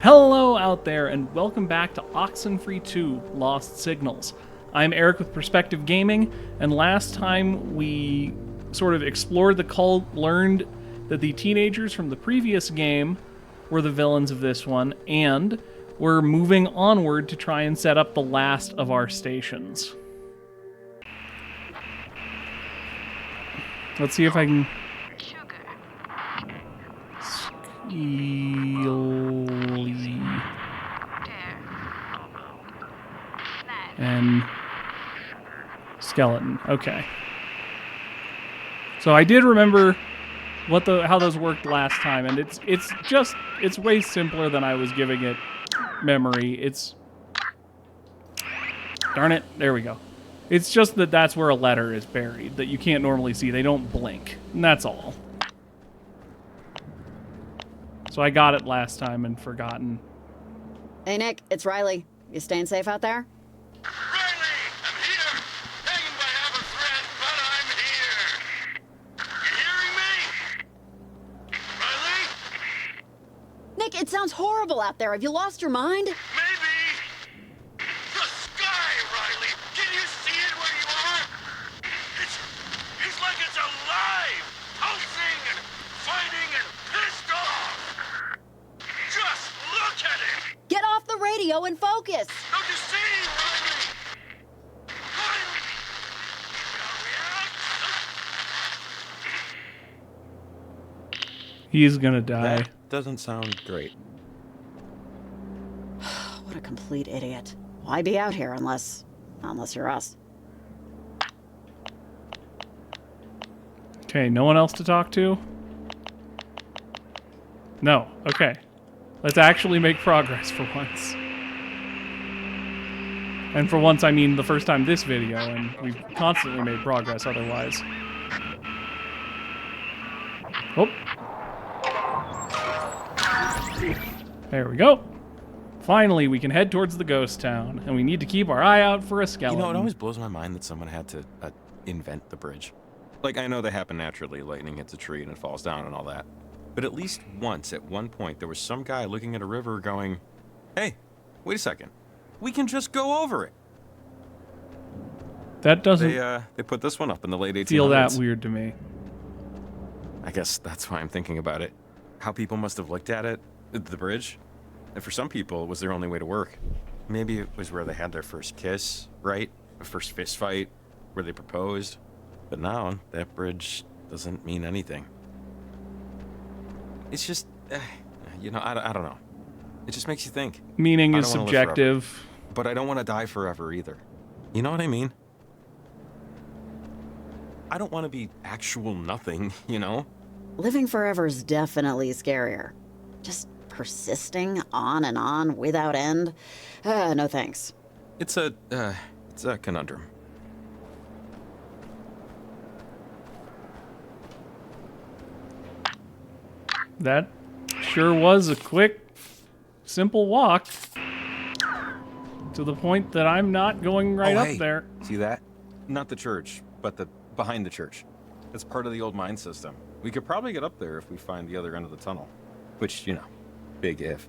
Hello out there, and welcome back to Oxenfree 2 Lost Signals. I'm Eric with Perspective Gaming, and last time we sort of explored the cult, learned that the teenagers from the previous game were the villains of this one, and we're moving onward to try and set up the last of our stations. Let's see if I can... And skeleton. Okay. So I did remember how those worked last time, and it's way simpler than I was giving it memory. Darn it, there we go. It's just that that's where a letter is buried that you can't normally see. They don't blink, and that's all. So I got it last time and forgotten. Hey Nick, it's Riley. You staying safe out there? Riley, I'm here! Hanging by half a thread, but I'm here! You hearing me? Riley? Nick, it sounds horrible out there. Have you lost your mind? Maybe! The sky, Riley! Can you see it where you are? It's like it's alive! Pulsing and fighting and pissed off! Just look at it! Get off the radio and focus! Don't you see, Riley? Riley! He's gonna die. That doesn't sound great. What a complete idiot. Why be out here unless you're us? Okay, no one else to talk to? No, okay. Let's actually make progress for once. And for once, I mean the first time this video, and we've constantly made progress otherwise. Oh. There we go. Finally, we can head towards the ghost town, and we need to keep our eye out for a skeleton. You know, it always blows my mind that someone had to invent the bridge. Like, I know they happen naturally, lightning hits a tree and it falls down and all that. But at least once, at one point, there was some guy looking at a river going, hey, wait a second. We can just go over it. That doesn't They put this one up in the late 1800s. feel that weird to me. I guess that's why I'm thinking about it. How people must have looked at it, the bridge. And for some people, it was their only way to work. Maybe it was where they had their first kiss, right? The first fist fight, where they proposed. But now, that bridge doesn't mean anything. It's just, you know, I don't know. It just makes you think. Meaning I is don't wanna live forever. subjective. But I don't want to die forever either. You know what I mean? I don't want to be actual nothing, you know? Living forever is definitely scarier. Just persisting on and on without end? No thanks. It's a conundrum. That sure was a quick, simple walk. To the point that I'm not going right Oh, up hey, there. See that? Not the church, but the behind the church. It's part of the old mine system. We could probably get up there if we find the other end of the tunnel. Which, you know, big if.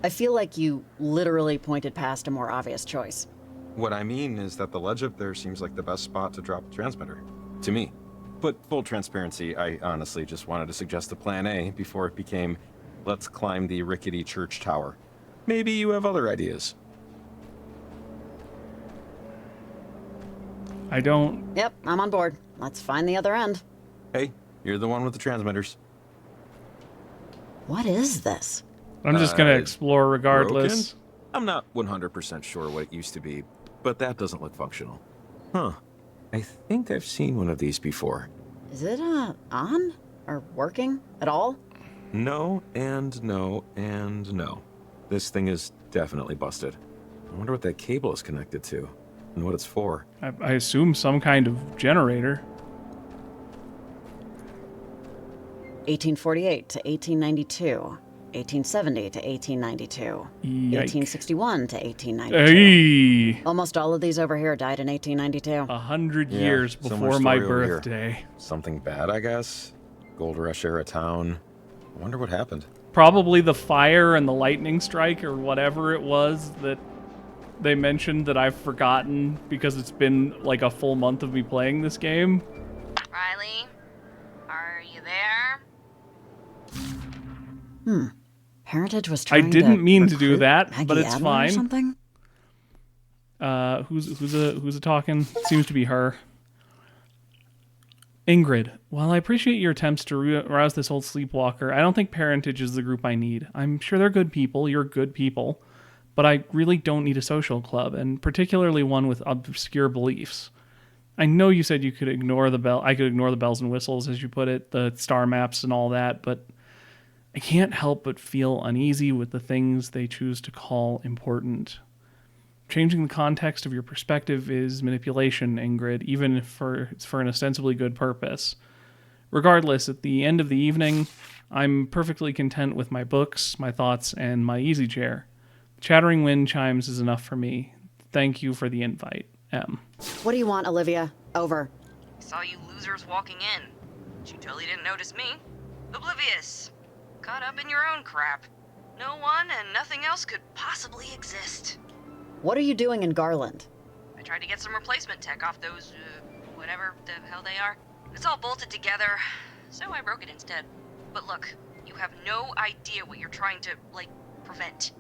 I feel like you literally pointed past a more obvious choice. What I mean is that the ledge up there seems like the best spot to drop a transmitter. To me. But full transparency, I honestly just wanted to suggest a plan A before it became, let's climb the rickety church tower. Maybe you have other ideas. I don't... Yep, I'm on board. Let's find the other end. Hey, you're the one with the transmitters. What is this? I'm just gonna explore regardless. Broken? I'm not 100% sure what it used to be, but that doesn't look functional. Huh. I think I've seen one of these before. Is it, on? Or working at all? No, and no, and no. This thing is definitely busted. I wonder what that cable is connected to, and what it's for. I assume some kind of generator. 1848 to 1892. 1870 to 1892. Yike. 1861 to 1892. Hey! Almost all of these over here died in 1892. 100 Yeah, years similar before my story over here. birthday. Something bad, I guess? Gold Rush era town. I wonder what happened. Probably the fire and the lightning strike or whatever it was that they mentioned that I've forgotten because it's been like a full month of me playing this game. Riley, are you there? Heritage was I trying didn't mean to recruit do that, Maggie but it's Adler fine. Or something? Who's a talking? Seems to be her. Ingrid, while I appreciate your attempts to rouse this old sleepwalker, I don't think parentage is the group I need. I'm sure they're good people, you're good people, but I really don't need a social club, and particularly one with obscure beliefs. I know you said you could ignore the bell. I could ignore the bells and whistles, as you put it, the star maps and all that, but I can't help but feel uneasy with the things they choose to call important. Changing the context of your perspective is manipulation, Ingrid, even if it's for an ostensibly good purpose. Regardless, at the end of the evening, I'm perfectly content with my books, my thoughts, and my easy chair. Chattering wind chimes is enough for me. Thank you for the invite, M. What do you want, Olivia? Over. Saw you losers walking in. But you totally didn't notice me. Oblivious. Caught up in your own crap. No one and nothing else could possibly exist. What are you doing in Garland? I tried to get some replacement tech off those, whatever the hell they are. It's all bolted together, so I broke it instead. But look, you have no idea what you're trying to, prevent.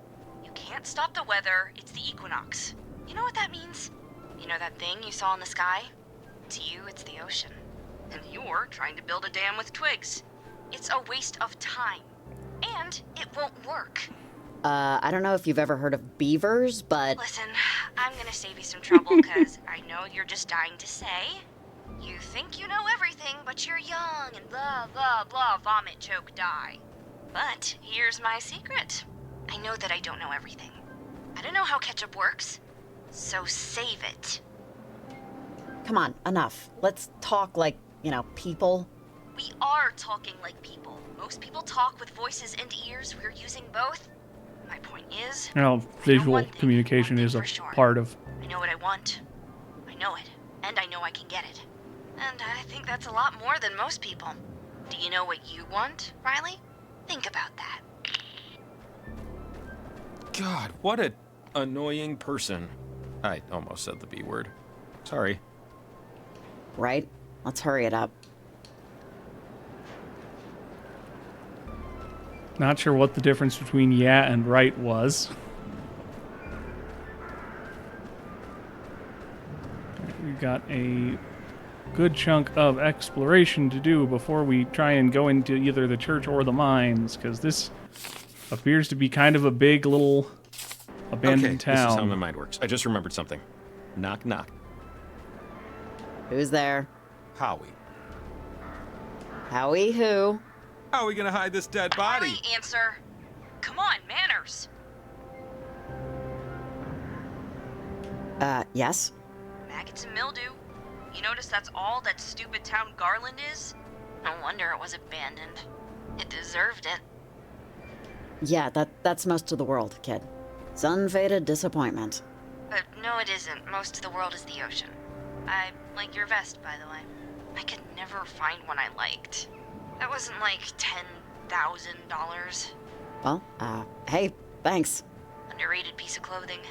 You can't stop the weather, it's the equinox. You know what that means? You know that thing you saw in the sky? To you, it's the ocean. And you're trying to build a dam with twigs. It's a waste of time. And it won't work. I don't know if you've ever heard of beavers, but... Listen, I'm gonna save you some trouble, because I know you're just dying to say. You think you know everything, but you're young and blah, blah, blah, vomit, choke, die. But here's my secret. I know that I don't know everything. I don't know how ketchup works, so save it. Come on, enough. Let's talk like, people. We are talking like people. Most people talk with voices and ears. We're using both. My point is... Visual one thing communication is a for sure. part of... I know what I want. I know it. And I know I can get it. And I think that's a lot more than most people. Do you know what you want, Riley? Think about that. God, what a annoying person. I almost said the B word. Sorry. Right? Let's hurry it up. Not sure what the difference between yeah and right was. We've got a good chunk of exploration to do before we try and go into either the church or the mines, because this appears to be kind of a big little abandoned town. This is how my mind works. I just remembered something. Knock, knock. Who's there? Howie. Howie who? How are we gonna hide this dead body? Riley, answer. Come on, manners. Yes? Maggots and mildew. You notice that's all that stupid town Garland is? No wonder it was abandoned. It deserved it. Yeah, that's most of the world, kid. It's unfaded disappointment. But no, it isn't. Most of the world is the ocean. I like your vest, by the way. I could never find one I liked. That wasn't like $10,000. Well, hey, thanks. Underrated piece of clothing.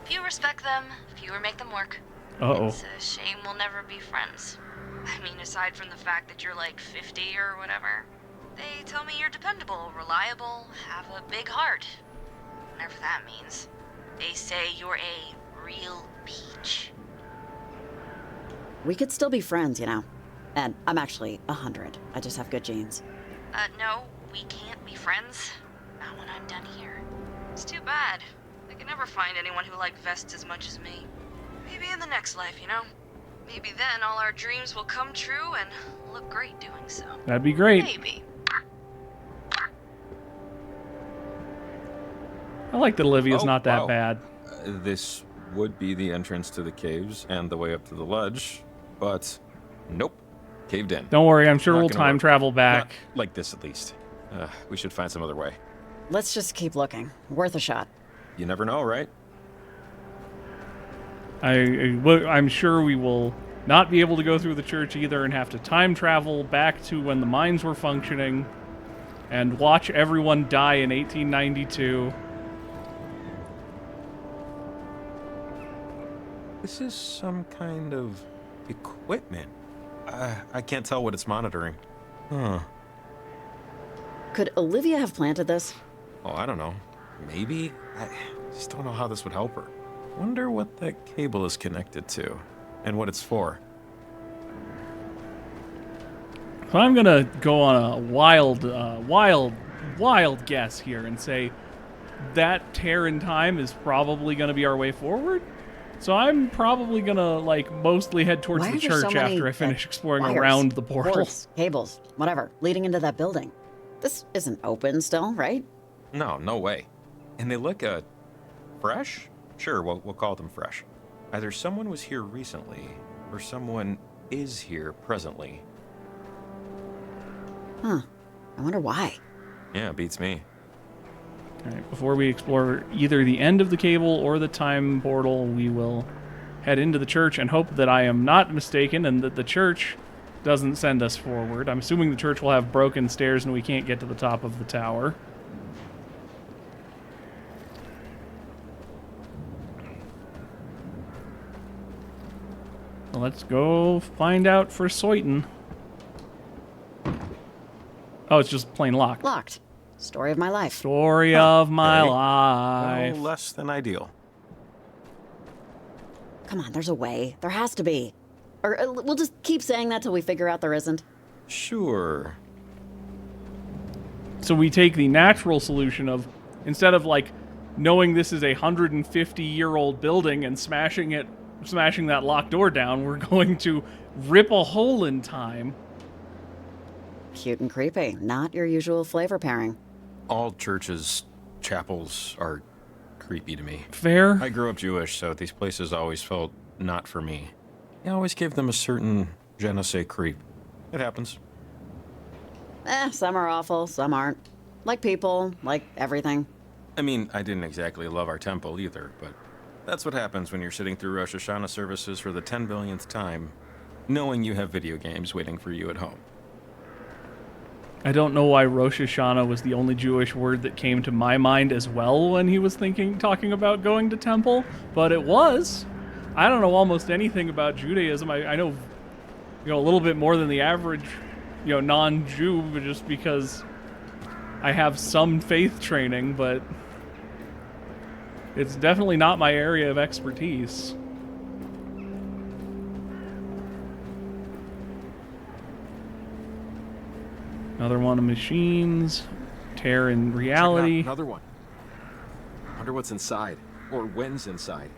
Few respect them, fewer make them work. Uh-oh. It's a shame we'll never be friends. I mean, aside from the fact that you're like 50 or whatever. They tell me you're dependable, reliable, have a big heart. Whatever that means. They say you're a real peach. We could still be friends, And I'm actually 100. I just have good genes. No, we can't be friends. Not when I'm done here. It's too bad. I could never find anyone who liked vests as much as me. Maybe in the next life, Maybe then all our dreams will come true and look great doing so. That'd be great. Maybe. I like that Olivia's Oh, not that wow. bad. This would be the entrance to the caves and the way up to the ledge, but nope. Caved in. Don't worry, I'm sure Not we'll gonna time work. travel back. Not like this, at least. We should find some other way. Let's just keep looking. Worth a shot. You never know, right? I'm sure we will not be able to go through the church either and have to time travel back to when the mines were functioning. and watch everyone die in 1892. This is some kind of equipment. I can't tell what it's monitoring. Huh. Could Olivia have planted this? Oh, I don't know. Maybe? I just don't know how this would help her. Wonder what that cable is connected to, and what it's for. So I'm gonna go on a wild guess here and say that tear in time is probably gonna be our way forward. So I'm probably gonna mostly head towards Why the are there so church many, after I finish exploring wires, around the portal. cords, cables, whatever, leading into that building? This isn't open still, right? No way. And they look, fresh? Sure, we'll call them fresh. Either someone was here recently, or someone is here presently. Huh. I wonder why. Yeah, beats me. All right, before we explore either the end of the cable or the time portal, we will head into the church and hope that I am not mistaken and that the church doesn't send us forward. I'm assuming the church will have broken stairs and we can't get to the top of the tower. Well, let's go find out for certain. Oh, it's just plain locked. Locked. Story of my life. Story of my Okay. life. Well, less than ideal. Come on, there's a way. There has to be. Or we'll just keep saying that till we figure out there isn't. Sure. So we take the natural solution of, instead of knowing this is a 150-year-old building and smashing that locked door down, we're going to rip a hole in time. Cute and creepy. Not your usual flavor pairing. All churches, chapels are creepy to me. Fair? I grew up Jewish, so these places always felt not for me. I always gave them a certain je ne sais creep. It happens. Some are awful, some aren't. Like people, like everything. I mean, I didn't exactly love our temple either, but that's what happens when you're sitting through Rosh Hashanah services for the 10 billionth time, knowing you have video games waiting for you at home. I don't know why Rosh Hashanah was the only Jewish word that came to my mind as well when he was talking about going to temple, but it was. I don't know almost anything about Judaism. I know, a little bit more than the average, non-Jew, but just because I have some faith training, but it's definitely not my area of expertise. Another one of machines. Tear in reality. Another one. Wonder what's inside, or when's inside.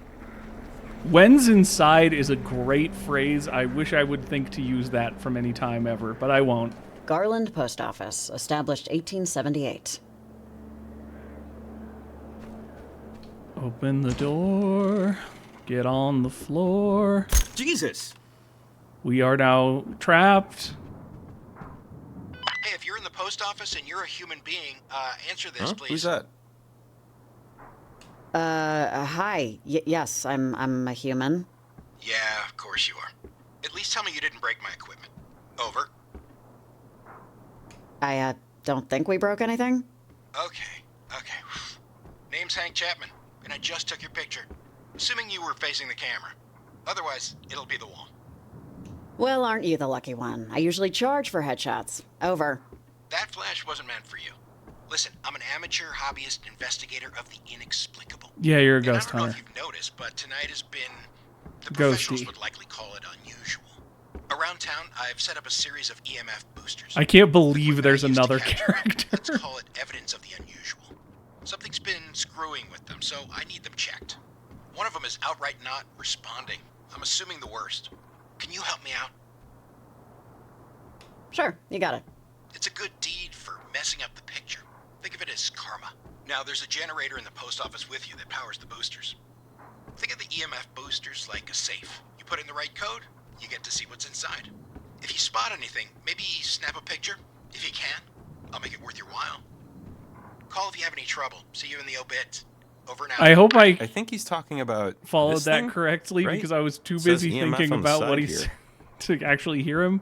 When's inside is a great phrase. I wish I would think to use that from any time ever, but I won't. Garland Post Office, established 1878. Open the door. Get on the floor. Jesus! We are now trapped. Hey, if you're in the post office and you're a human being, answer this, Huh? please. Who's that? Hi. Yes, I'm a human. Yeah, of course you are. At least tell me you didn't break my equipment. Over. I, don't think we broke anything. Okay. Name's Hank Chapman, and I just took your picture. Assuming you were facing the camera. Otherwise, it'll be the wall. Well, aren't you the lucky one? I usually charge for headshots. Over. That flash wasn't meant for you. Listen, I'm an amateur hobbyist investigator of the inexplicable. Yeah, you're a And ghost I don't know hunter. if you've noticed, but tonight has been... The Ghosty. professionals would likely call it unusual. Around town, I've set up a series of EMF boosters. I can't believe Equipment there's I use to another capture, character. Let's call it evidence of the unusual. Something's been screwing with them, so I need them checked. One of them is outright not responding. I'm assuming the worst. Can you help me out? Sure, you got it. It's a good deed for messing up the picture. Think of it as karma. Now, there's a generator in the post office with you that powers the boosters. Think of the EMF boosters like a safe. You put in the right code, you get to see what's inside. If you spot anything, maybe snap a picture. If you can, I'll make it worth your while. Call if you have any trouble. See you in the obit. Over and out. I hope I I think he's talking about followed this that thing, correctly right? because I was too It says busy EMF thinking on the about what side he's here. to actually hear him.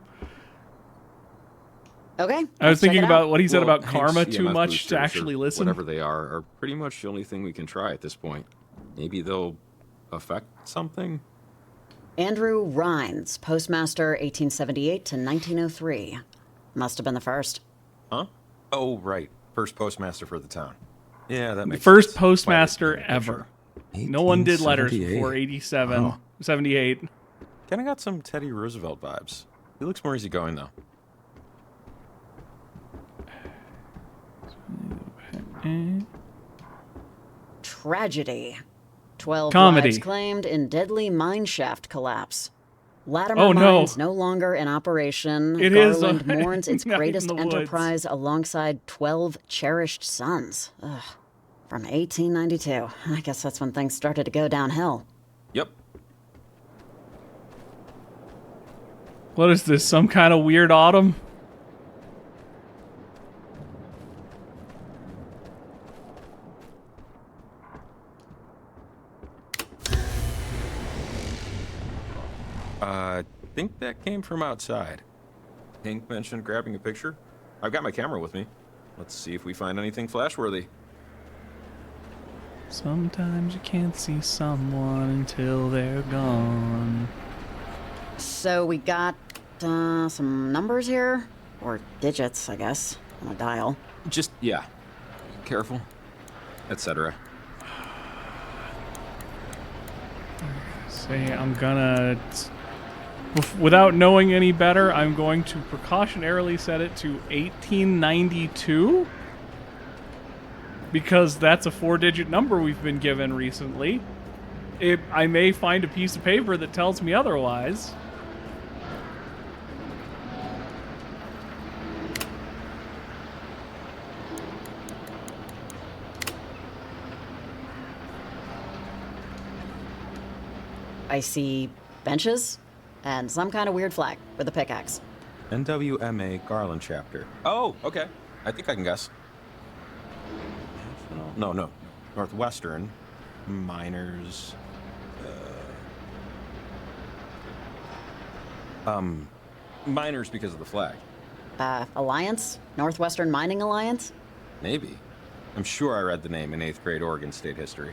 Okay. I was let's check thinking it about out. what he said Well, about Hank's karma too EMF much boosters to or actually listen. Whatever they are pretty much the only thing we can try at this point. Maybe they'll affect something? Andrew Rhines, postmaster 1878 to 1903. Must have been the first. Huh? Oh, right. First postmaster for the town. Yeah, that makes First sense. postmaster By the picture. ever. No one did letters 1878. before 87, Wow. 78. Kinda got some Teddy Roosevelt vibes. He looks more easygoing, though. Tragedy. 12 Comedy. lives claimed in deadly mine shaft collapse. Latimer Oh, no. Mines no longer in operation. It is, Garland mourns its out in greatest the woods. enterprise alongside 12 cherished sons. Ugh. From 1892. I guess that's when things started to go downhill. Yep. What is this, some kind of weird autumn? I think that came from outside. Hank mentioned grabbing a picture. I've got my camera with me. Let's see if we find anything flashworthy. Sometimes you can't see someone until they're gone. So we got some numbers here. Or digits, I guess, on a dial. Just, yeah. Careful. Etc. Say, I'm gonna... Without knowing any better, I'm going to precautionarily set it to 1892. Because that's a 4-digit number we've been given recently. I may find a piece of paper that tells me otherwise. I see benches and some kind of weird flag with a pickaxe. NWMA Garland chapter. Oh, okay. I think I can guess. No. Northwestern. Miners. Miners because of the flag. Alliance? Northwestern Mining Alliance? Maybe. I'm sure I read the name in 8th grade Oregon state history.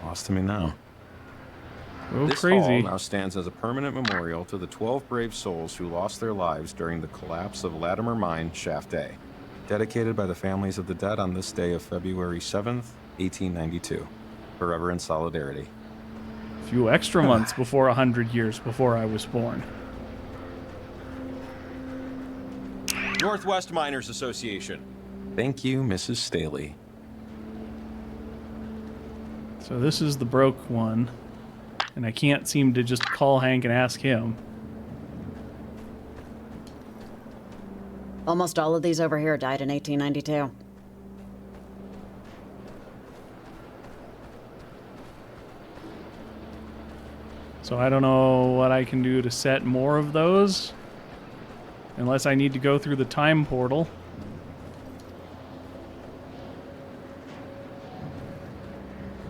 Lost to me now. Oh, This crazy. hall now stands as a permanent memorial to the 12 brave souls who lost their lives during the collapse of Latimer Mine Shaft A, dedicated by the families of the dead on this day of February 7th, 1892. Forever in solidarity. A few extra months before 100 years before I was born. Northwest Miners Association. Thank you, Mrs. Staley. So this is the broke one. And I can't seem to just call Hank and ask him. Almost all of these over here died in 1892. So I don't know what I can do to set more of those. Unless I need to go through the time portal.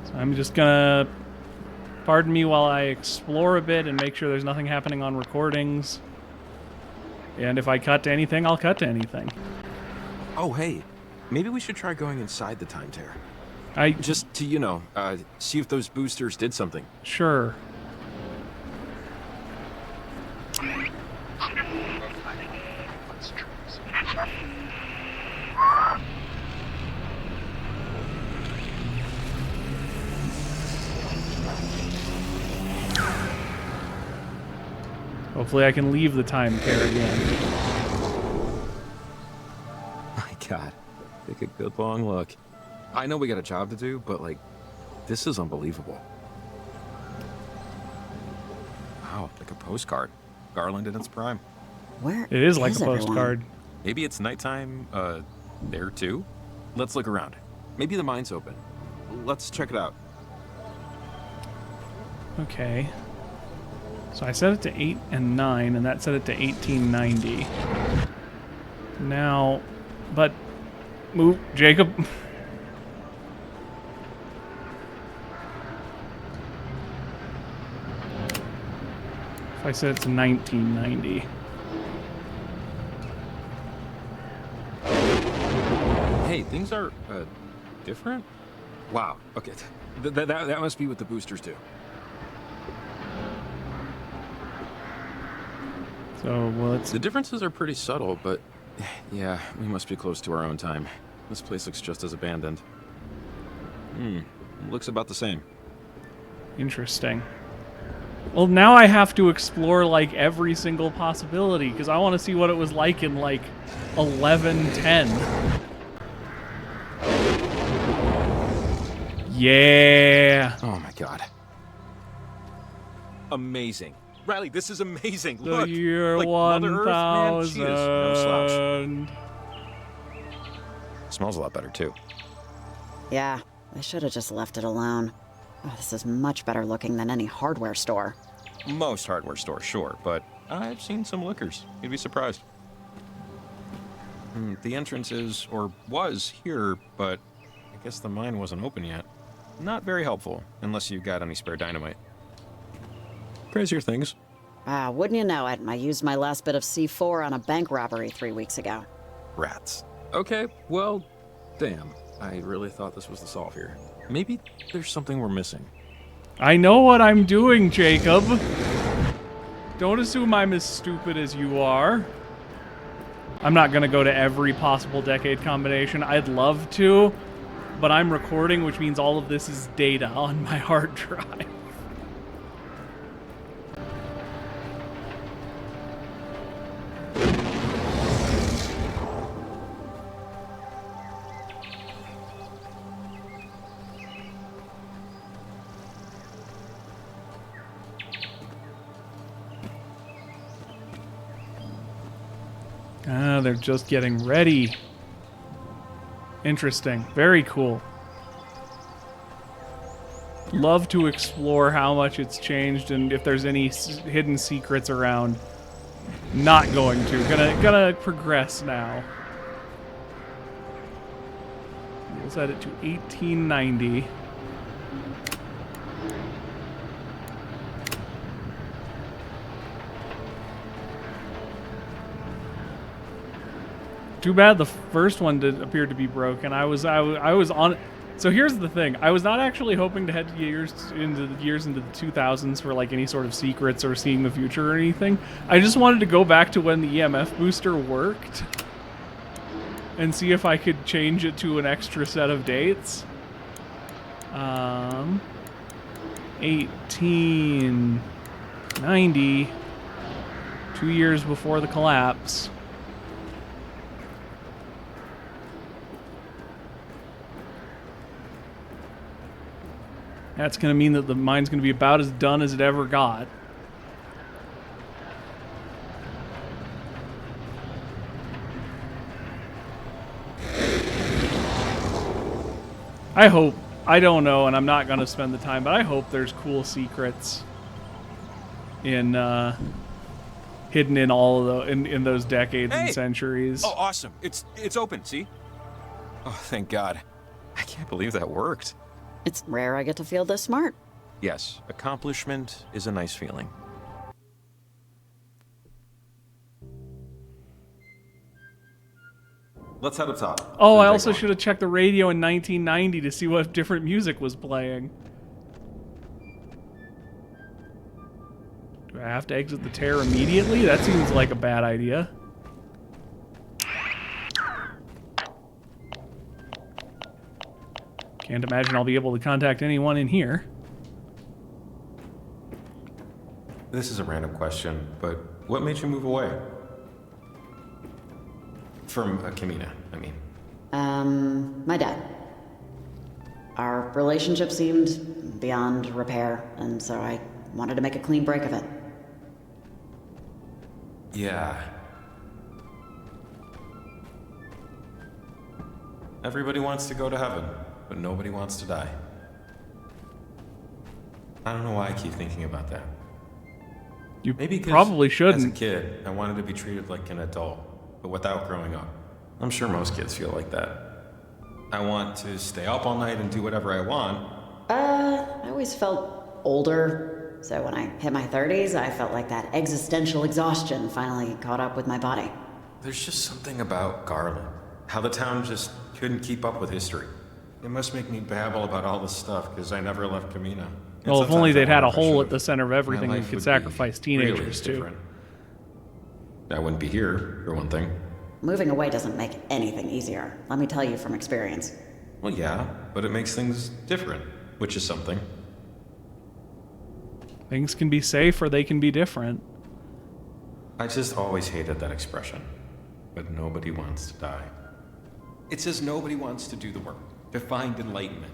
So I'm just gonna... Pardon me while I explore a bit and make sure there's nothing happening on recordings. And if I cut to anything, I'll cut to anything. Oh, hey. Maybe we should try going inside the time tear. Just to, see if those boosters did something. Sure. Hopefully I can leave the time tear again. My God. Take a good long look. I know we got a job to do, but, this is unbelievable. Wow, like a postcard. Garland in its prime. Where It is like a everyone? postcard. Maybe it's nighttime, there too? Let's look around. Maybe the mine's open. Let's check it out. Okay. So I set it to 8 and 9, and that set it to 1890. Now, but move, Jacob. If I set it to 1990. Things are, different? Wow, okay. That must be what the boosters do. So, well, it's... The differences are pretty subtle, but yeah, we must be close to our own time. This place looks just as abandoned. Looks about the same. Interesting. Well, now I have to explore, like, every single possibility, because I want to see what it was like in, like, 1110. Yeah! Oh my god. Amazing. Riley, this is amazing. The Look, year like Mother Earth, man, she is no slouch. 1000. Smells a lot better, too. Yeah, they should have just left it alone. Oh, this is much better looking than any hardware store. Most hardware stores, sure, but I've seen some liquors. You'd be surprised. The entrance is, or was, here, but I guess the mine wasn't open yet. Not very helpful, unless you got any spare dynamite. Crazier things. Ah, wouldn't you know it, I used my last bit of C4 on a bank robbery 3 weeks ago. Rats. Okay, well, damn. I really thought this was the solve here. Maybe there's something we're missing. I know what I'm doing, Jacob. Don't assume I'm as stupid as you are. I'm not gonna go to every possible decade combination. I'd love to, but I'm recording, which means all of this is data on my hard drive. Ah, they're just getting ready. Interesting. Very cool. Love to explore how much it's changed and if there's any hidden secrets around. Not going to. Gonna progress now. We'll set it to 1890. Too bad the first one appeared to be broken. I was on. So here's the thing. I was not actually hoping to head years into the 2000s for like any sort of secrets or seeing the future or anything. I just wanted to go back to when the EMF booster worked and see if I could change it to an extra set of dates. 1890, 2 years before the collapse. That's going to mean that the mine's going to be about as done as it ever got. I hope. I don't know, and I'm not going to spend the time, but I hope there's cool secrets in hidden in all of the in those decades and centuries. Oh, awesome. It's open, see? Oh, thank God. I can't believe that worked. It's rare I get to feel this smart. Yes, accomplishment is a nice feeling. Let's head up top. Oh, I also should have checked the radio in 1990 to see what different music was playing. Do I have to exit the tear immediately? That seems like a bad idea. Can't imagine I'll be able to contact anyone in here. This is a random question, but what made you move away? From Kamina, I mean. My dad. Our relationship seemed beyond repair, and so I wanted to make a clean break of it. Yeah. Everybody wants to go to heaven, but nobody wants to die. I don't know why I keep thinking about that. You Maybe 'cause probably shouldn't. As a kid, I wanted to be treated like an adult, but without growing up. I'm sure most kids feel like that. I want to stay up all night and do whatever I want. I always felt older, so when I hit my 30s, I felt like that existential exhaustion finally caught up with my body. There's just something about Garland. How the town just couldn't keep up with history. It must make me babble about all this stuff because I never left Camino. And Well, if only sometimes I they'd had wonder a if I hole should've. at the center of My everything we life could would be sacrifice teenagers really to. different. I wouldn't be here, for one thing. Moving away doesn't make anything easier. Let me tell you from experience. Well, yeah, but it makes things different, which is something. Things can be safe or they can be different. I just always hated that expression. But nobody wants to die. It says nobody wants to do the work, to find enlightenment.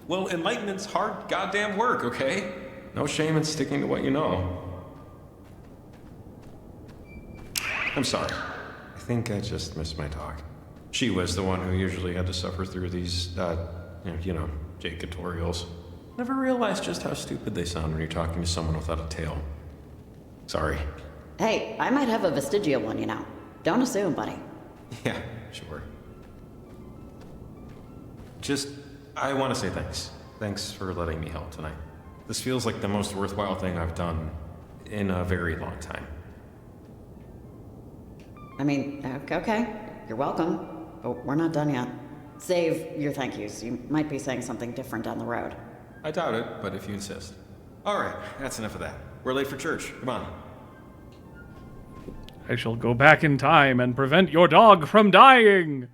Well, enlightenment's hard goddamn work, okay? No shame in sticking to what you know. I'm sorry. I think I just missed my dog. She was the one who usually had to suffer through these, Jake tutorials. Never realized just how stupid they sound when you're talking to someone without a tail. Sorry. Hey, I might have a vestigial one, you know. Don't assume, buddy. Yeah, sure. I want to say thanks. Thanks for letting me help tonight. This feels like the most worthwhile thing I've done in a very long time. I mean, okay. You're welcome. But we're not done yet. Save your thank yous. You might be saying something different down the road. I doubt it, but if you insist. All right, that's enough of that. We're late for church. Come on. I shall go back in time and prevent your dog from dying.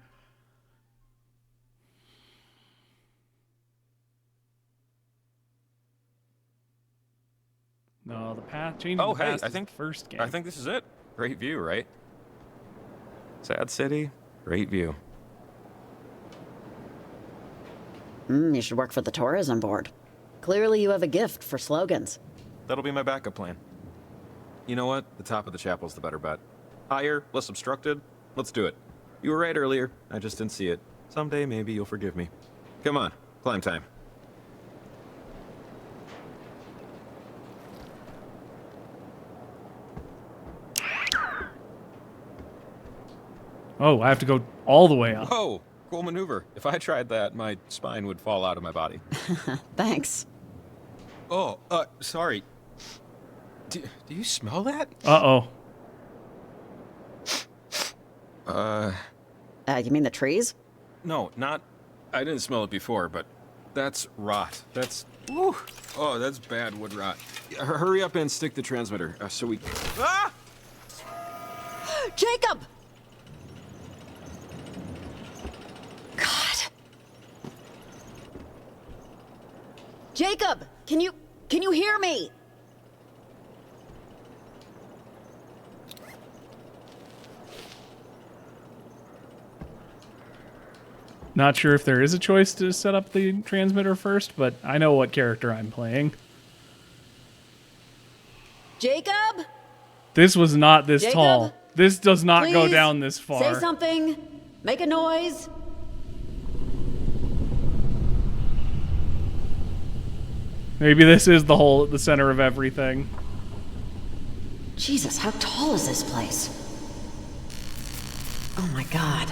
No, the path changing Oh, the hey, past I is think the first game. I think this is it. Great view, right? Sad city, great view. You should work for the tourism board. Clearly you have a gift for slogans. That'll be my backup plan. You know what? The top of the chapel's the better bet. Higher, less obstructed. Let's do it. You were right earlier. I just didn't see it. Someday, maybe you'll forgive me. Come on, climb time. Oh, I have to go all the way up. Whoa, cool maneuver. If I tried that, my spine would fall out of my body. Thanks. Oh, sorry. Do you smell that? Uh-oh. You mean the trees? No, not. I didn't smell it before, but that's rot. That's. Woo, oh, that's bad wood rot. Hurry up and stick the transmitter so we. Ah! Jacob! God. Jacob, can you hear me? Not sure if there is a choice to set up the transmitter first, but I know what character I'm playing. Jacob? This was not this Jacob? tall. This does not go Please, down this far. Say something. Make a noise. Maybe this is the hole at the center of everything. Jesus, how tall is this place? Oh my God.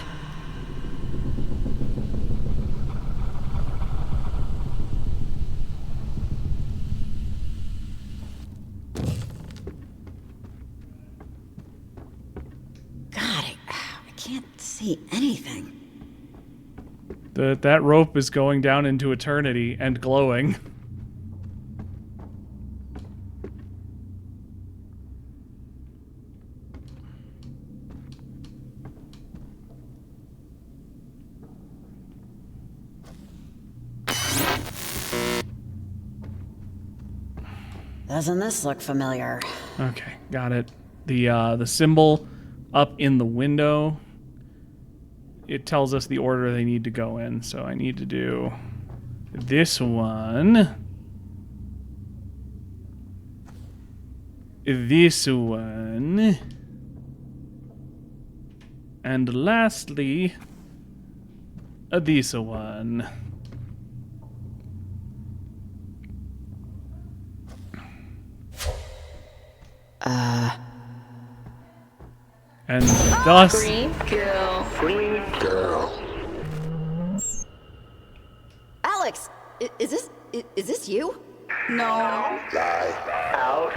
God, I can't see anything. That rope is going down into eternity and glowing. Doesn't this look familiar? Okay, got it. The symbol up in the window, it tells us the order they need to go in. So I need to do this one, this one, and lastly, this one. And thus, Alex, is this you? No. Out.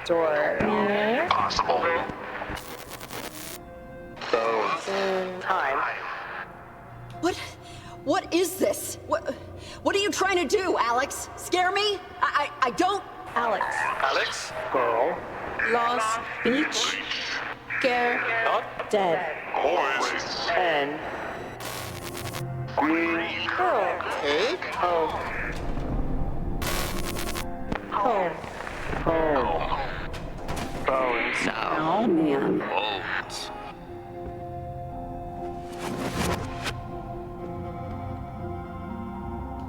Door. Possible. In. time. What is this? What are you trying to do, Alex? Scare me? I don't... Alex. Alex? Girl. Lost beach. Scare. Not Dead. horses. And Green. girl. Egg? Home. Home. Oh. Bones. Oh, man. Bones.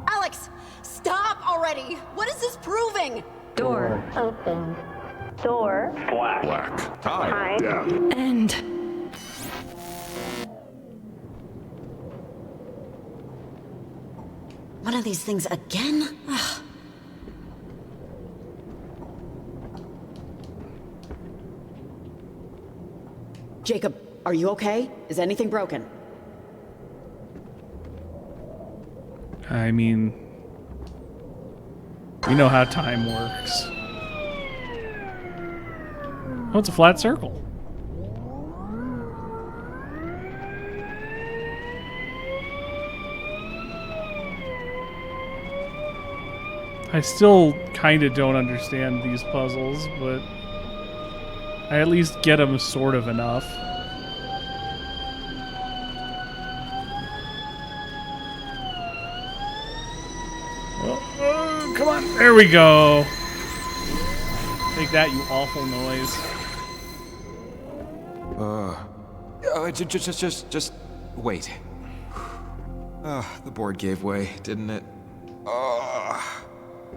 Alex, stop already! What is this proving? Door. Open. Door. Black. Time. Time. End. One of these things again? Ugh. Jacob, are you okay? Is anything broken? I mean, you know how time works. Oh, it's a flat circle. I still kind of don't understand these puzzles, but I at least get them sort of enough. Come on, there we go. Take that, you awful noise. Just wait. The board gave way, didn't it?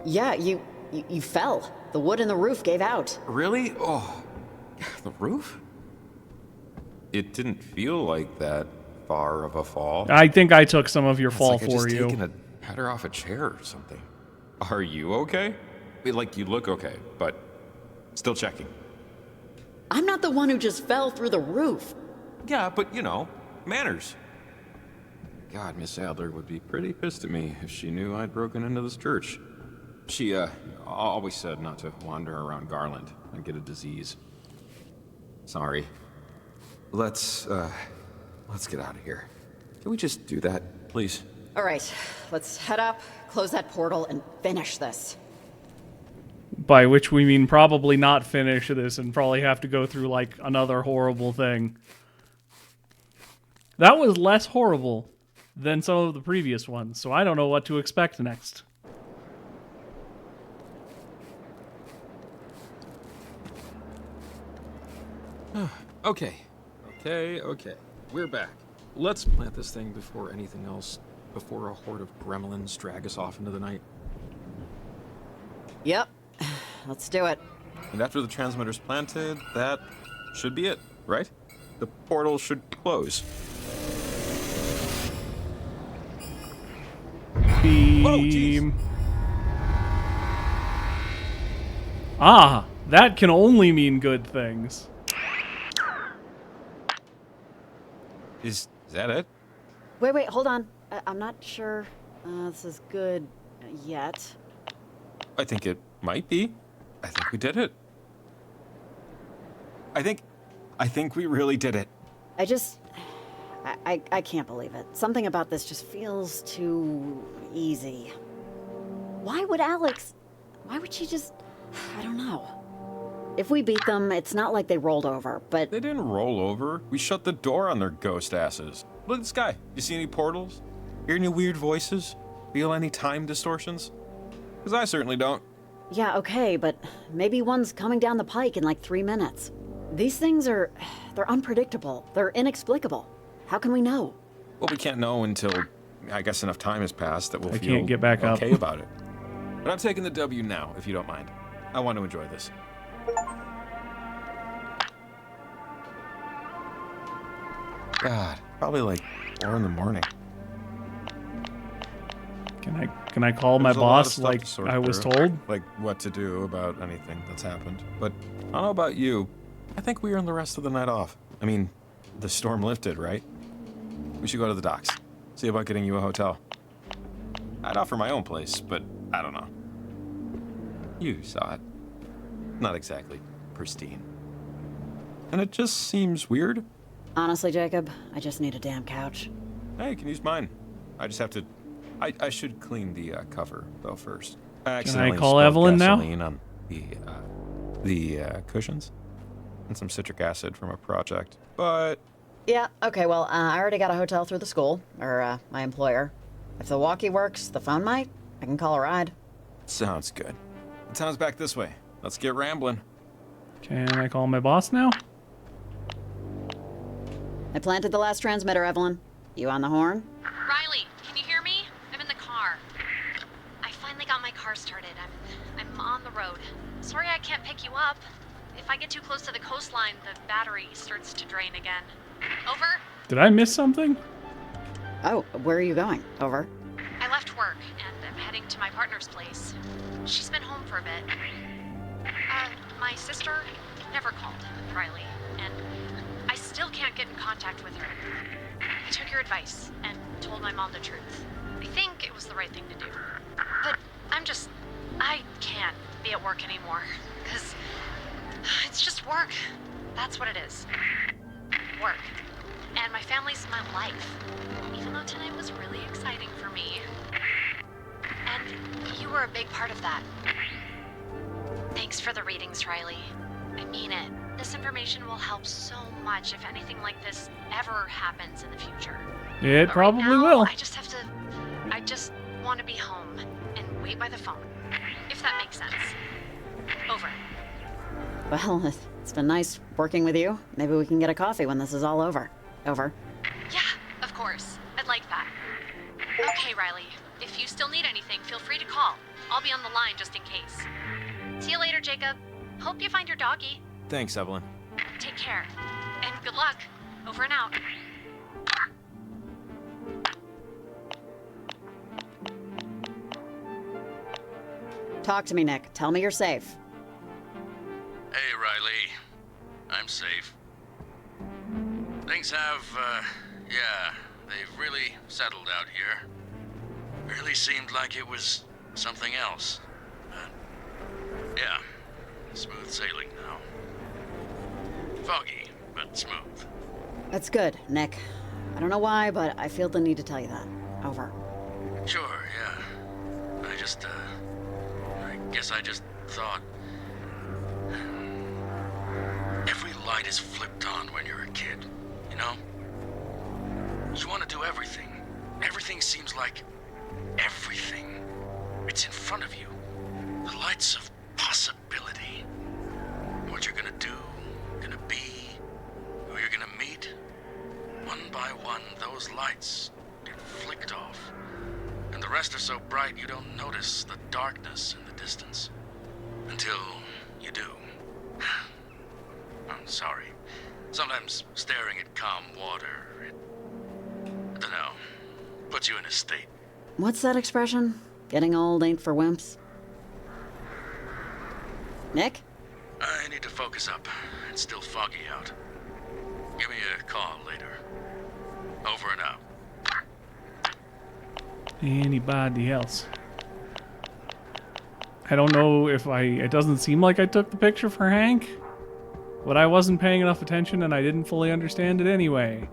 Yeah, you fell. The wood in the roof gave out. Really? Oh, the roof? It didn't feel like that far of a fall. I think I took some of your fall It's like I for just you. taken a header off a chair or something. Are you okay? I mean, like, you look okay, but still checking. I'm not the one who just fell through the roof. Yeah, but you know, manners. God, Miss Adler would be pretty pissed at me if she knew I'd broken into this church. She, always said not to wander around Garland and get a disease. Sorry. Let's get out of here. Can we just do that, please? All right, let's head up, close that portal, and finish this. By which we mean probably not finish this and probably have to go through like another horrible thing. That was less horrible than some of the previous ones, so I don't know what to expect next. Okay. We're back. Let's plant this thing before anything else, before a horde of gremlins drag us off into the night. Yep, let's do it. And after the transmitter's planted, that should be it, right? The portal should close. Beam. Ah, that can only mean good things. Is that it? Wait, hold on. I'm not sure this is good yet. I think it might be. I think we did it. I think we really did it. I can't believe it. Something about this just feels too easy. Why would she just... I don't know. If we beat them, it's not like they rolled over, but... They didn't roll over. We shut the door on their ghost asses. Look at the sky. You see any portals? Hear any weird voices? Feel any time distortions? Because I certainly don't. Yeah, okay, but maybe one's coming down the pike in like 3 minutes. These things they're unpredictable. They're inexplicable. How can we know? Well, we can't know until, I guess, enough time has passed that we'll I feel can't get back up. okay about it. But I'm taking the W now, if you don't mind. I want to enjoy this. God, probably like 4 in the morning. Can I call my There's a lot of boss stuff like to sort I was through, told? like what to do about anything that's happened. But I don't know about you. I think we earned the rest of the night off. I mean, the storm lifted, right? We should go to the docks. See about getting you a hotel. I'd offer my own place, but I don't know. You saw it. Not exactly pristine. And it just seems weird Honestly, Jacob, I just need a damn couch. Hey, you can use mine. I just have to... I should clean the cover, though, first. I Can I accidentally call spilled Evelyn now? gasoline on the cushions and some citric acid from a project, but... Yeah, okay, well, I already got a hotel through the school, or my employer. If the walkie works, the phone might. I can call a ride. Sounds good. The town's back this way. Let's get rambling. Can I call my boss now? I planted the last transmitter, Evelyn. You on the horn? Riley, can you hear me? I'm in the car. I finally got my car started. I'm on the road. Sorry I can't pick you up. If I get too close to the coastline, the battery starts to drain again. Over? Did I miss something? Oh, where are you going? Over. I left work, and I'm heading to my partner's place. She's been home for a bit. My sister never called Riley, and I still can't get in contact with her. I took your advice and told my mom the truth. I think it was the right thing to do. But I can't be at work anymore, because it's just work. That's what it is. Work. And my family's my life. Even though tonight was really exciting for me. And you were a big part of that. Thanks for the readings, Riley. I mean it. This information will help so much if anything like this ever happens in the future. It But probably right now, will. I just want to be home and wait by the phone. If that makes sense. Over. Well, it's been nice working with you. Maybe we can get a coffee when this is all over. Over. Yeah, of course. I'd like that. Okay, Riley. If you still need anything, feel free to call. I'll be on the line just in case. See you later, Jacob. Hope you find your doggy. Thanks, Evelyn. Take care. And good luck. Over and out. Talk to me, Nick. Tell me you're safe. Hey, Riley. I'm safe. Things have, yeah, they've really settled out here. Really seemed like it was something else. Yeah, smooth sailing now. Foggy, but smooth. That's good, Nick. I don't know why, but I feel the need to tell you that. Over. Sure, yeah. I guess I just thought... Every light is flipped on when you're a kid, you know? You want to do everything. Everything seems like everything. It's in front of you. The lights of possibility. What you're gonna do, gonna be, who you're gonna meet. One by one, those lights get flicked off. And the rest are so bright you don't notice the darkness in the distance. Until you do. I'm sorry. Sometimes staring at calm water, I don't know, puts you in a state. What's that expression? Getting old ain't for wimps. Nick? I need to focus up. It's still foggy out. Give me a call later. Over and out. Anybody else? I don't know if it doesn't seem like I took the picture for Hank, but I wasn't paying enough attention and I didn't fully understand it anyway.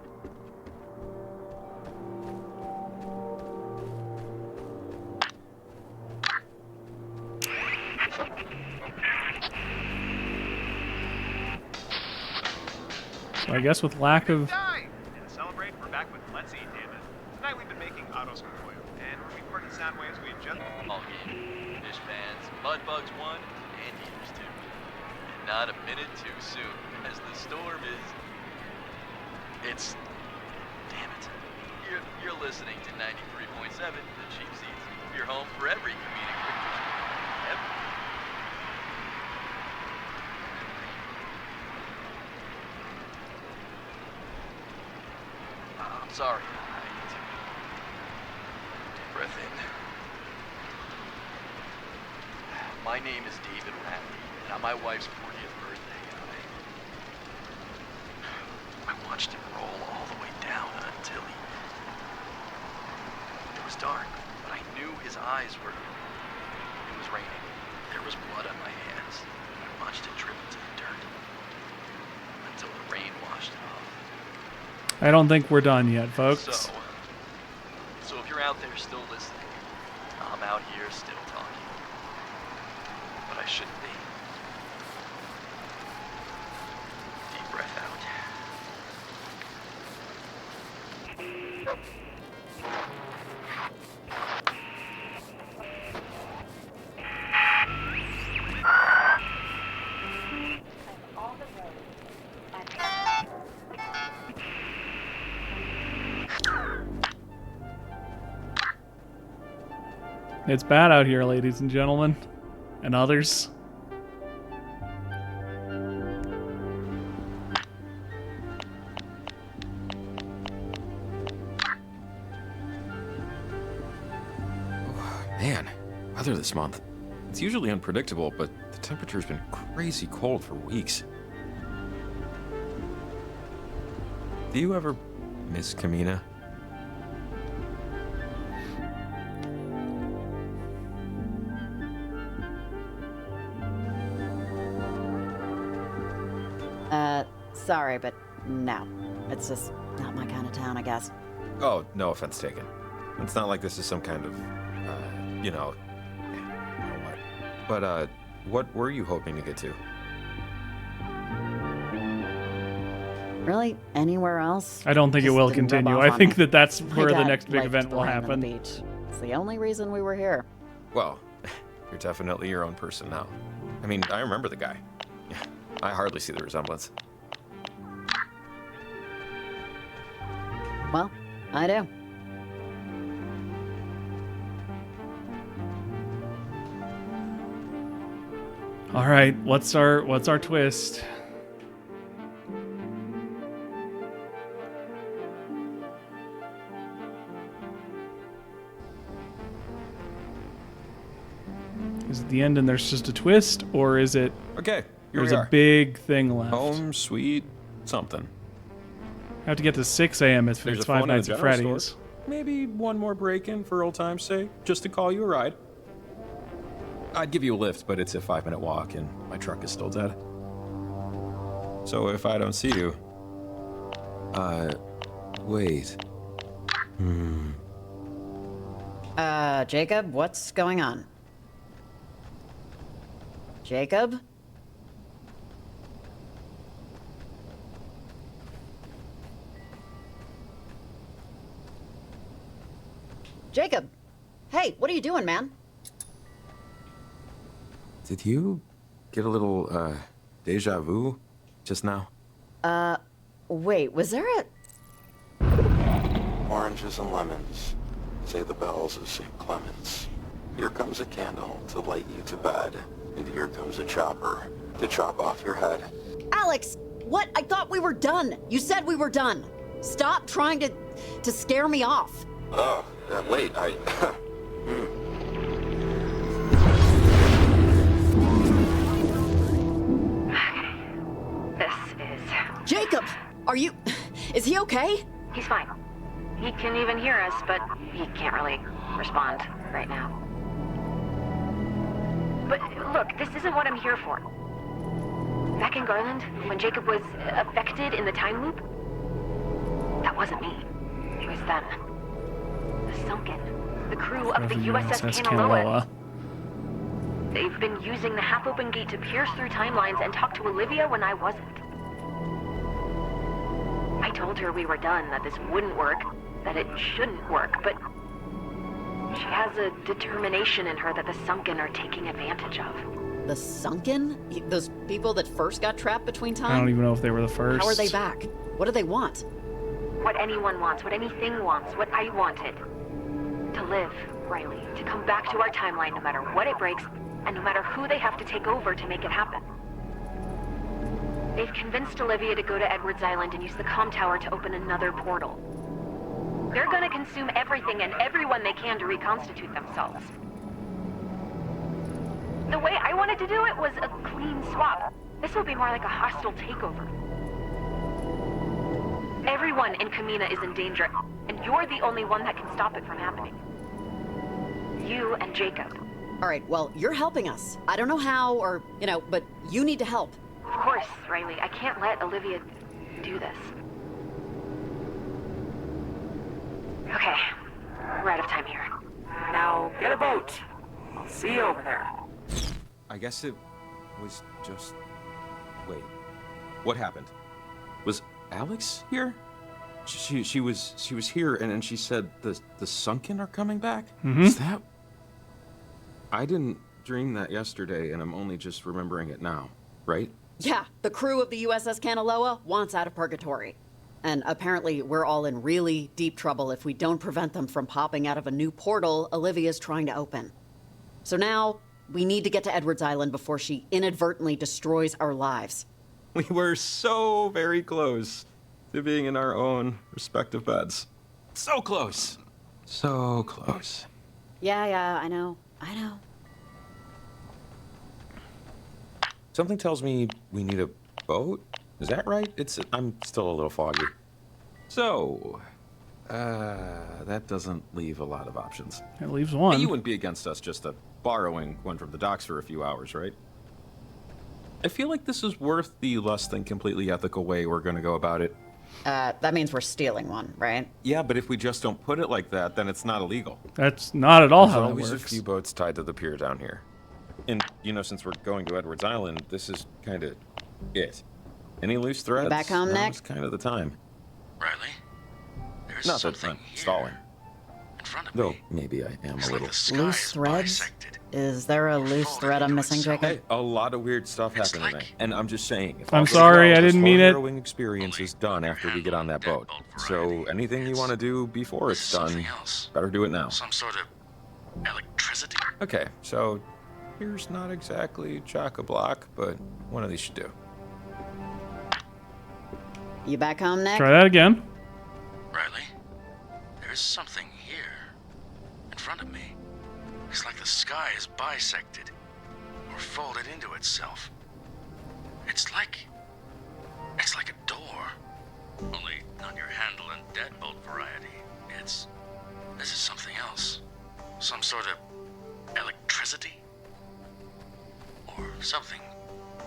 So I guess with lack of... And to celebrate, we're back with Let's Eat, damn it. Tonight we've been making autos from foil, and we're recording sound waves we just... Ball game. Fish fans, mud bugs won, and heaters too. And not a minute too soon, as the storm is... It's... Damn it. You're listening to 93.7, The Cheap Seats. Your home for every comedic picture. Ever. I'm sorry. I need to... Deep breath in. My name is David Radley, and on my wife's 40th birthday, I watched him roll all the way down until he... It was dark, but I knew his eyes were... It was raining. There was blood on my hands. I watched it drip into the dirt until the rain washed it off. I don't think we're done yet, folks. So if you're out there still listening, I'm out here still talking. But I shouldn't be. Deep breath out. It's bad out here, ladies and gentlemen, and others. Man, weather this month. It's usually unpredictable, but the temperature's been crazy cold for weeks. Do you ever miss Kamina? Sorry, but no. It's just not my kind of town, I guess. Oh, no offense taken. It's not like this is some kind of, you know what. But, what were you hoping to get to? Really? Anywhere else? I don't think it Just will didn't rub continue. off I on think me. that that's My where the dad next big liked event will lying on happen. the beach. It's the only reason we were here. Well, you're definitely your own person now. I mean, I remember the guy. I hardly see the resemblance. Well, I do. All right, what's our twist? Is it the end and there's just a twist, or is it Okay, here there's we a are. big thing left? Home, sweet, something. I have to get to 6 a.m. if There's it's a phone Five in the Nights at general Freddy's. store. Maybe one more break-in for old time's sake, just to call you a ride. I'd give you a lift, but it's a 5-minute walk, and my truck is still dead. So if I don't see you... wait. Jacob, what's going on? Jacob? Jacob! Hey, what are you doing, man? Did you get a little, deja vu just now? Wait, was there a... Oranges and lemons, say the bells of St. Clement's. Here comes a candle to light you to bed, and here comes a chopper to chop off your head. Alex! What? I thought we were done! You said we were done! Stop trying to scare me off! Oh, wait, This is... Jacob! Are you... Is he okay? He's fine. He can even hear us, but he can't really respond right now. But look, this isn't what I'm here for. Back in Garland, when Jacob was affected in the time loop, that wasn't me. It was them. The Sunken. The crew of the USS Kanaloa. They've been using the half-open gate to pierce through timelines and talk to Olivia when I wasn't. I told her we were done, that this wouldn't work, that it shouldn't work, but she has a determination in her that the Sunken are taking advantage of. The Sunken? Those people that first got trapped between time? I don't even know if they were the first. How are they back? What do they want? What anyone wants, what anything wants, what I wanted. To live, Riley. To come back to our timeline no matter what it breaks, and no matter who they have to take over to make it happen. They've convinced Olivia to go to Edwards Island and use the comm tower to open another portal. They're gonna consume everything and everyone they can to reconstitute themselves. The way I wanted to do it was a clean swap. This will be more like a hostile takeover. Everyone in Kamina is in danger, and you're the only one that can stop it from happening. You and Jacob. All right, well, you're helping us. I don't know how or, but you need to help. Of course, Riley. I can't let Olivia do this. Okay, we're out of time here. Now, get a boat. I'll see you over there. I guess it was just... Wait. What happened? Was Alex here? She was here, and then she said the Sunken are coming back? Is that... I didn't dream that yesterday, and I'm only just remembering it now, right? Yeah, the crew of the USS Kanaloa wants out of purgatory. And apparently we're all in really deep trouble if we don't prevent them from popping out of a new portal Olivia's trying to open. So now, we need to get to Edwards Island before she inadvertently destroys our lives. We were so very close to being in our own respective beds. So close. So close. Yeah, I know. Something tells me we need a boat? Is that right? I'm still a little foggy. So, that doesn't leave a lot of options. It leaves one. You wouldn't be against us just borrowing one from the docks for a few hours, right? I feel like this is worth the less than completely ethical way we're gonna go about it. That means we're stealing one, right? Yeah, but if we just don't put it like that, then it's not illegal. That's not at all There's how it always works. a few boats tied to the pier down here. And, since we're going to Edwards Island, this is kind of it. Any loose threads? back home, Nick? Now's kind of the time. Riley, there's Not that something I'm here stalling. in front of Though, me. maybe I am It's a like little. the sky Loose is threads? bisected. Is there a Or loose folded thread I'm into missing, itself. Jacob? Hey, a lot of weird stuff It's happened like- tonight. And I'm just saying. If I'm all goes sorry, well, I this didn't whole mean it. harrowing experience is done after we get on that boat. Deadbolt So variety. anything you It's- want to do before it's done, something else. better do it now. Some sort of electricity. Okay, so here's not exactly chock-a-block, but one of these should do. You back home, Nick? Try that again. Riley, there's something here in front of me. It's like the sky is bisected or folded into itself. It's like a door, only not your handle and deadbolt variety. This is something else. Some sort of electricity or something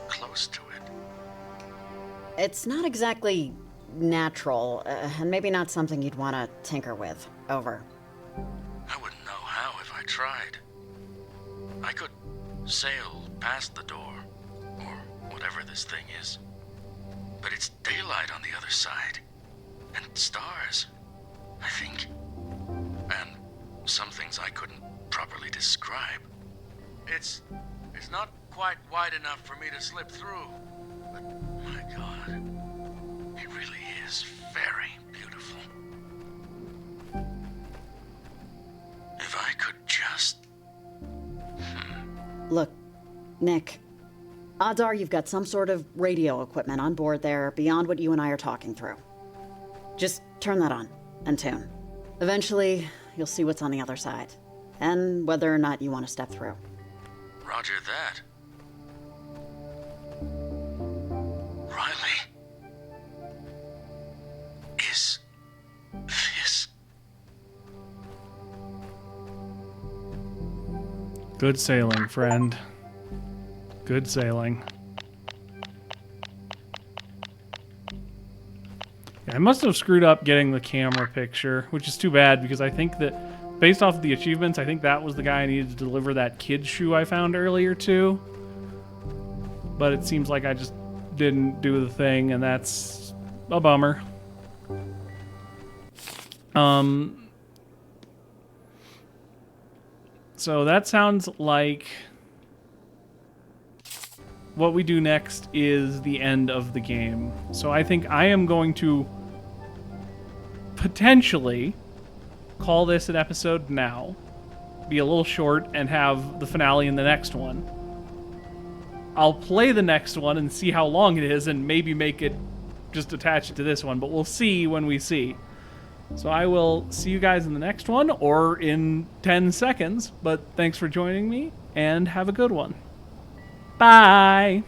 close to it. It's not exactly natural, and maybe not something you'd want to tinker with. Over. I wouldn't know how if I tried. I could sail past the door, or whatever this thing is. But it's daylight on the other side. And stars, I think. And some things I couldn't properly describe. It's not quite wide enough for me to slip through. But my God, it really is very beautiful. If I could just... Look, Nick, odds are you've got some sort of radio equipment on board there beyond what you and I are talking through. Just turn that on and tune. Eventually, you'll see what's on the other side, and whether or not you want to step through. Roger that. Riley? Is this... Good sailing, friend. Good sailing. Yeah, I must have screwed up getting the camera picture, which is too bad because I think that, based off of the achievements, I think that was the guy I needed to deliver that kid's shoe I found earlier too. But it seems like I just didn't do the thing, and that's a bummer. So that sounds like what we do next is the end of the game. So I think I am going to potentially call this an episode now, be a little short, and have the finale in the next one. I'll play the next one and see how long it is and maybe make it just attach it to this one, but we'll see when we see. So I will see you guys in the next one or in 10 seconds, but thanks for joining me and have a good one. Bye!